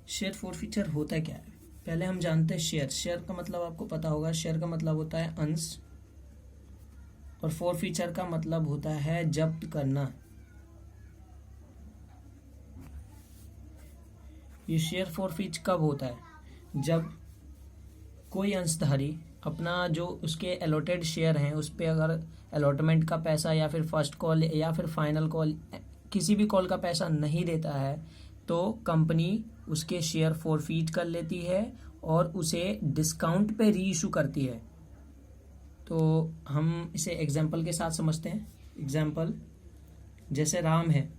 Share forfeiture होता क्या है, पहले हम जानते हैं शेयर। शेयर का मतलब आपको पता होगा, शेयर का मतलब होता है अंश, और फॉरफीचर का मतलब होता है जब्त करना। ये शेयर फॉरफीच कब होता है, जब कोई अंशधारी अपना जो उसके अलॉटेड शेयर हैं उस पर अगर अलॉटमेंट का पैसा या फिर फर्स्ट कॉल या फिर फाइनल कॉल किसी भी कॉल का पैसा नहीं देता है, तो कंपनी उसके शेयर फॉरफीट कर लेती है और उसे डिस्काउंट पे री इशू करती है। तो हम इसे एग्जाम्पल के साथ समझते हैं। एग्जाम्पल, जैसे राम है,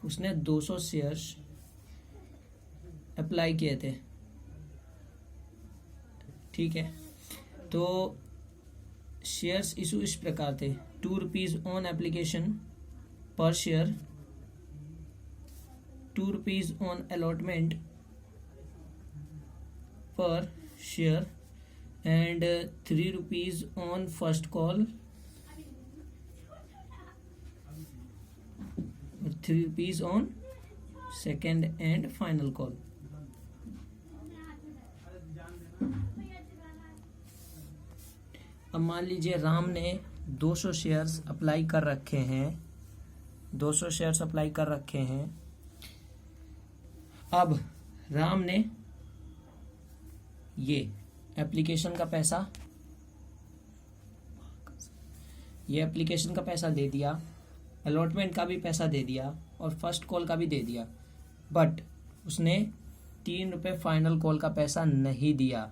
उसने 200 शेयर्स अप्लाई किए थे, ठीक है। तो शेयर्स इशू इस प्रकार थे, 2 रुपीज़ ऑन एप्लीकेशन पर शेयर, 2 रुपीज़ ऑन अलॉटमेंट पर share and 3 rupees on first call, 3 rupees on second and final call. अब मान लीजिए राम ने 200 शेयर्स अप्लाई कर रखे हैं, 200 शेयर्स अप्लाई कर रखे हैं। अब राम ने ये एप्लीकेशन का पैसा, ये एप्लीकेशन का पैसा दे दिया, अलॉटमेंट का भी पैसा दे दिया और फर्स्ट कॉल का भी दे दिया, बट उसने 3 रुपये फाइनल कॉल का पैसा नहीं दिया।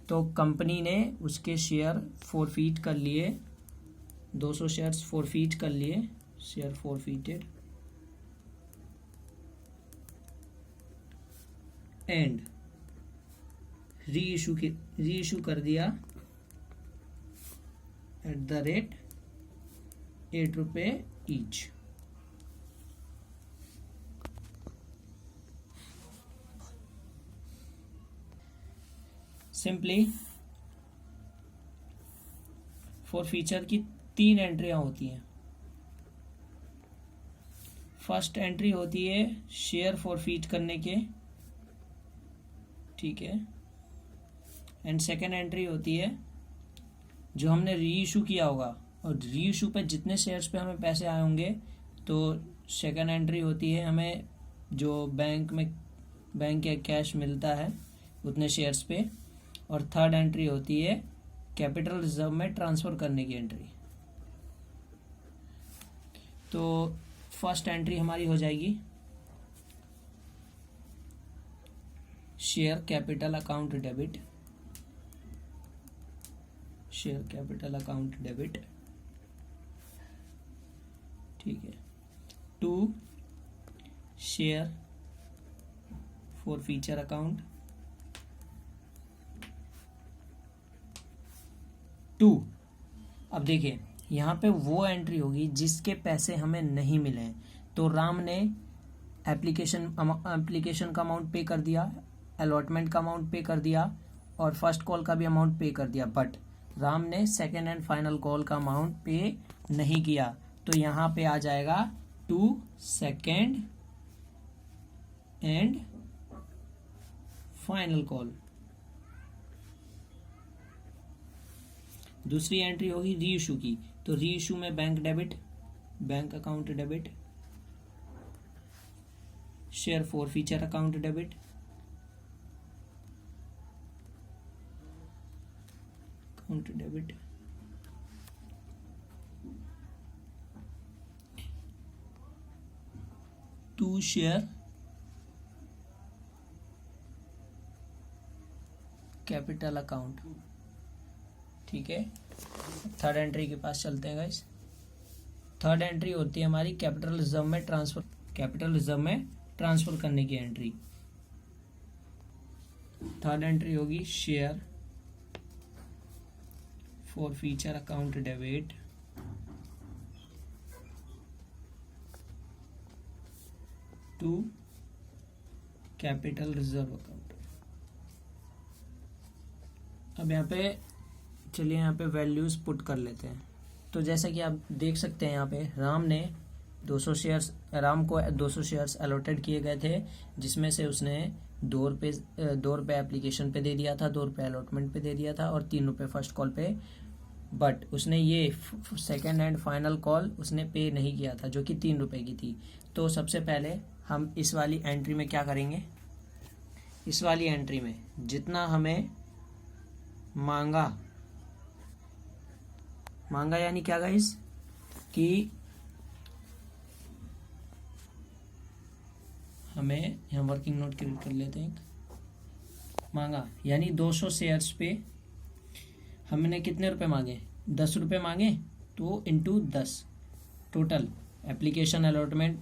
तो कंपनी ने उसके शेयर फॉरफीट कर लिए, 200 शेयर्स फॉरफीट कर लिए, शेयर फॉरफीटेड, एंड री इशू कर दिया एट द रेट 8 रुपये ईच। सिंपली फॉरफीचर की 3 एंट्रियां होती हैं। फर्स्ट एंट्री होती है शेयर फॉरफीट करने के, ठीक है, एंड सेकेंड एंट्री होती है जो हमने री इशू किया होगा, और री इशू पे जितने शेयर्स पे हमें पैसे आए होंगे, तो सेकेंड एंट्री होती है हमें जो बैंक या कैश मिलता है उतने शेयर्स पे, और थर्ड एंट्री होती है कैपिटल रिजर्व में ट्रांसफर करने की एंट्री। तो फर्स्ट एंट्री हमारी हो जाएगी share capital account debit, share capital account debit, ठीक है, टू शेयर फॉरफीचर अकाउंट, 2। अब देखिए यहाँ पे वो एंट्री होगी जिसके पैसे हमें नहीं मिले हैं। तो राम ने एप्लीकेशन का अमाउंट पे कर दिया, अलॉटमेंट का अमाउंट पे कर दिया और फर्स्ट कॉल का भी अमाउंट पे कर दिया, बट राम ने सेकेंड एंड फाइनल कॉल का अमाउंट पे नहीं किया। तो यहाँ पे आ जाएगा 2 सेकेंड एंड फाइनल कॉल। दूसरी एंट्री होगी री इशू की, तो री इशू में bank debit, bank account debit, share forfeiture account debit, account debit, to share capital account, ठीक है। थर्ड एंट्री के पास चलते हैं गाइस। थर्ड एंट्री होती है हमारी कैपिटल रिजर्व में ट्रांसफर करने की एंट्री। थर्ड एंट्री होगी share forfeiture account debit, to capital reserve account. अब यहाँ पे चलिए यहाँ पे वैल्यूज पुट कर लेते हैं। तो जैसा कि आप देख सकते हैं यहाँ पे राम ने 200 शेयर्स, राम को 200 शेयर्स अलॉटेड किए गए थे, जिसमें से उसने ₹2 एप्लीकेशन पे दे दिया था, ₹2 अलॉटमेंट पे दे दिया था और ₹3 फर्स्ट कॉल पे। बट उसने ये सेकेंड एंड फाइनल कॉल उसने पे नहीं किया था, जो कि ₹3 की थी। तो सबसे पहले हम इस वाली एंट्री में क्या करेंगे, इस वाली एंट्री में जितना हमें मांगा यानी क्या गाइस, कि हमें यहाँ वर्किंग नोट क्रिएट कर लेते हैं। मांगा यानी 200 शेयर्स पे हमने कितने रुपए मांगे, ₹10 मांगे, तो into 10 total application allotment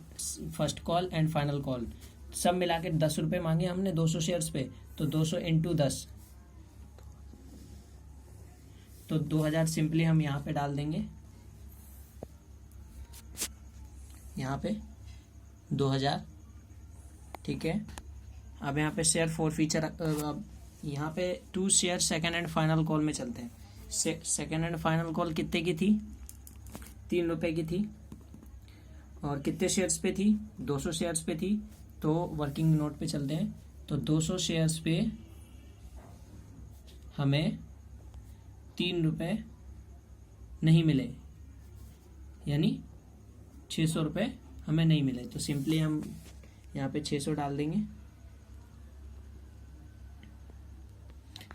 first call and final call सब मिला के ₹10 मांगे हमने 200 शेयर्स पे, तो 200 इंटू 10, तो 2000 सिंपली हम यहाँ पे डाल देंगे, यहाँ पे 2000। ठीक है, अब यहाँ पे शेयर फॉर फीचर, अब यहाँ पे 2 share second and final call में चलते हैं। सेकेंड एंड फाइनल कॉल कितने की थी, ₹3 की थी, और कितने शेयर्स पे थी, 200 शेयर्स पे थी। तो वर्किंग नोट पे चलते हैं, तो 200 शेयर्स पे हमें ₹3 नहीं मिले, यानी ₹600 हमें नहीं मिले। तो सिंपली हम यहाँ पे 600 डाल देंगे।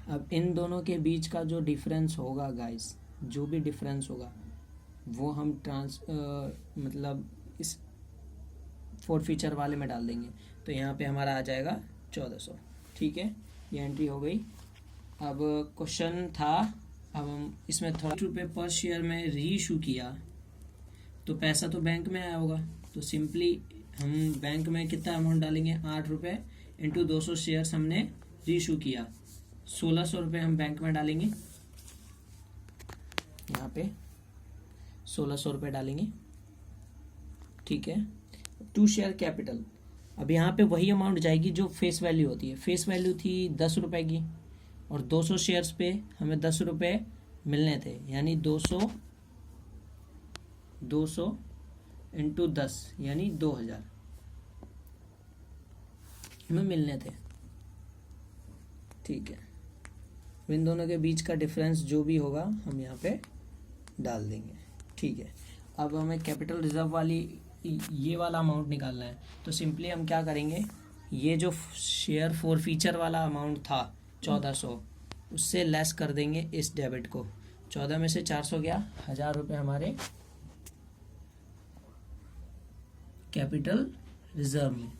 अब इन दोनों के बीच का जो डिफरेंस होगा गाइस, जो भी डिफरेंस होगा वो हम मतलब इस फोर फीचर वाले में डाल देंगे। तो यहाँ पे हमारा आ जाएगा 1400। ठीक है, ये एंट्री हो गई। अब क्वेश्चन था, अब हम इसमें थोड़ा ₹1 पर शेयर में री इशू किया, तो पैसा तो बैंक में आया होगा। तो सिंपली हम बैंक में कितना अमाउंट डालेंगे, ₹8 इंटू 200 शेयर्स हमने री इशू किया, ₹1600 हम बैंक में डालेंगे। यहाँ पे ₹1600 डालेंगे। ठीक है, 2 शेयर कैपिटल, अब यहाँ पे वही अमाउंट जाएगी जो फेस वैल्यू होती है। फेस वैल्यू थी ₹10 की, और 200 शेयर्स पे हमें ₹10 मिलने थे, यानी 200 इंटू 10 यानी 2000 हमें मिलने थे। ठीक है, इन दोनों के बीच का डिफरेंस जो भी होगा हम यहाँ पे डाल देंगे। ठीक है, अब हमें कैपिटल रिजर्व वाली ये वाला अमाउंट निकालना है। तो सिंपली हम क्या करेंगे, ये जो शेयर फॉर फीचर वाला अमाउंट था 1400, उससे लेस कर देंगे इस डेबिट को। 14 में से 400 गया, ₹1000 हमारे कैपिटल रिजर्व में।